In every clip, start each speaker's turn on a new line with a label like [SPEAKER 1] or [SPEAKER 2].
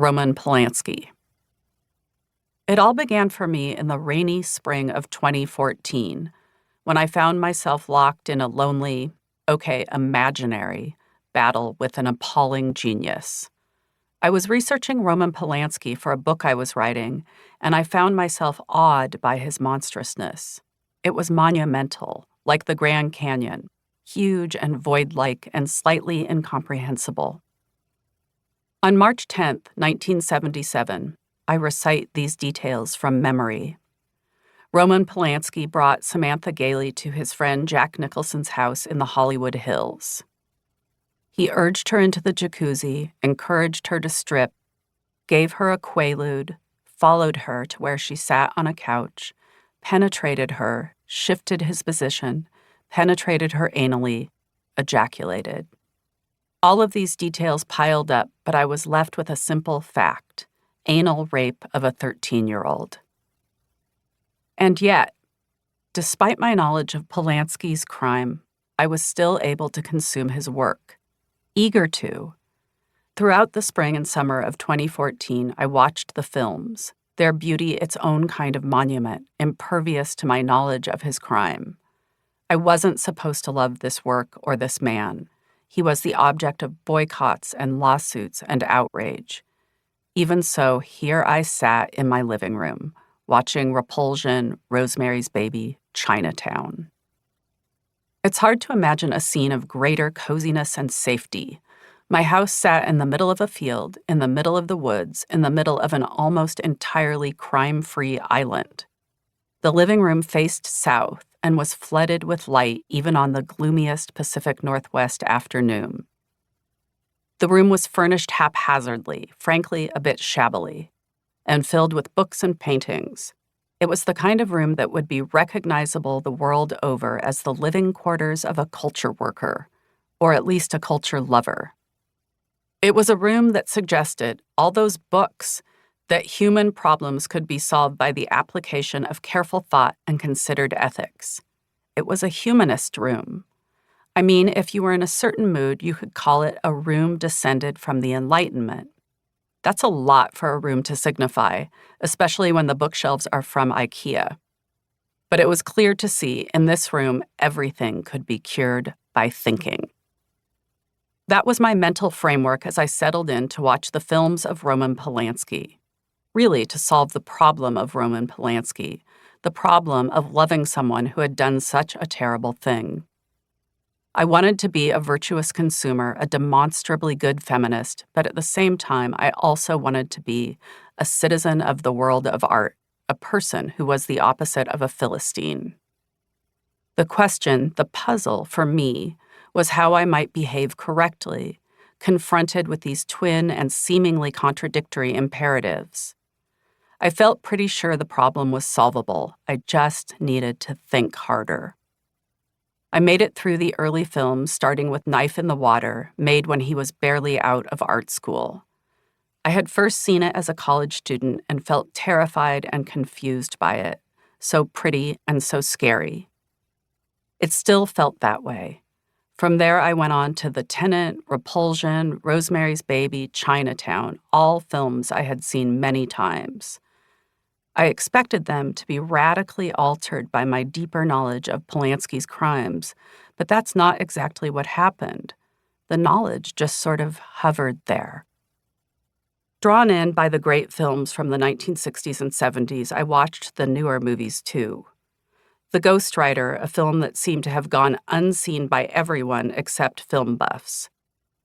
[SPEAKER 1] Roman Polanski. It all began for me in the rainy spring of 2014, when I found myself locked in a lonely, imaginary, battle with an appalling genius. I was researching Roman Polanski for a book I was writing, and I found myself awed by his monstrousness. It was monumental, like the Grand Canyon, huge and void-like and slightly incomprehensible. On March 10th, 1977, I recite these details from memory. Roman Polanski brought Samantha Gailey to his friend Jack Nicholson's house in the Hollywood Hills. He urged her into the jacuzzi, encouraged her to strip, gave her a quaalude, followed her to where she sat on a couch, penetrated her, shifted his position, penetrated her anally, ejaculated. All of these details piled up, but I was left with a simple fact: anal rape of a 13-year-old. And yet, despite my knowledge of Polanski's crime, I was still able to consume his work. Eager to. Throughout the spring and summer of 2014, I watched the films, their beauty its own kind of monument, impervious to my knowledge of his crime. I wasn't supposed to love this work or this man. He was the object of boycotts and lawsuits and outrage. Even so, here I sat in my living room, watching Repulsion, Rosemary's Baby, Chinatown. It's hard to imagine a scene of greater coziness and safety. My house sat in the middle of a field, in the middle of the woods, in the middle of an almost entirely crime-free island. The living room faced south and was flooded with light even on the gloomiest Pacific Northwest afternoon. The room was furnished haphazardly, frankly a bit shabbily, and filled with books and paintings. It was the kind of room that would be recognizable the world over as the living quarters of a culture worker, or at least a culture lover. It was a room that suggested, all those books, that human problems could be solved by the application of careful thought and considered ethics. It was a humanist room. I mean, if you were in a certain mood, you could call it a room descended from the Enlightenment. That's a lot for a room to signify, especially when the bookshelves are from IKEA. But it was clear to see, in this room, everything could be cured by thinking. That was my mental framework as I settled in to watch the films of Roman Polanski. Really, to solve the problem of Roman Polanski, the problem of loving someone who had done such a terrible thing. I wanted to be a virtuous consumer, a demonstrably good feminist, but at the same time, I also wanted to be a citizen of the world of art, a person who was the opposite of a Philistine. The question, the puzzle for me, was how I might behave correctly, confronted with these twin and seemingly contradictory imperatives. I felt pretty sure the problem was solvable. I just needed to think harder. I made it through the early films, starting with Knife in the Water, made when he was barely out of art school. I had first seen it as a college student and felt terrified and confused by it, so pretty and so scary. It still felt that way. From there, I went on to The Tenant, Repulsion, Rosemary's Baby, Chinatown, all films I had seen many times. I expected them to be radically altered by my deeper knowledge of Polanski's crimes, but that's not exactly what happened. The knowledge just sort of hovered there. Drawn in by the great films from the 1960s and 70s, I watched the newer movies too. The Ghostwriter, a film that seemed to have gone unseen by everyone except film buffs.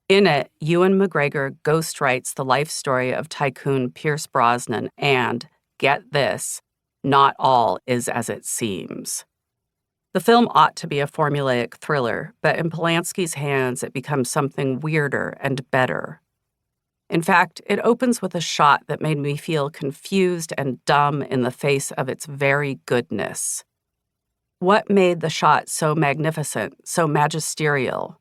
[SPEAKER 1] In it, Ewan McGregor ghostwrites the life story of tycoon Pierce Brosnan and, get this, not all is as it seems. The film ought to be a formulaic thriller, but in Polanski's hands it becomes something weirder and better. In fact, it opens with a shot that made me feel confused and dumb in the face of its very goodness. What made the shot so magnificent, so magisterial?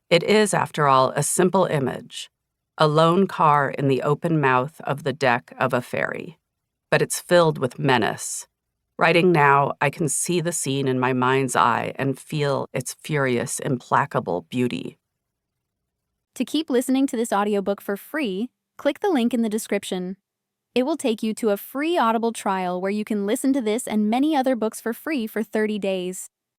[SPEAKER 1] It is, after all, a simple image, a lone car in the open mouth of the deck of a ferry. But it's filled with menace. Writing now, I can see the scene in my mind's eye and feel its furious, implacable beauty.
[SPEAKER 2] To keep listening to this audiobook for free, Click the link in the description. It will take you to a free Audible trial where you can listen to this and many other books for free for 30 days.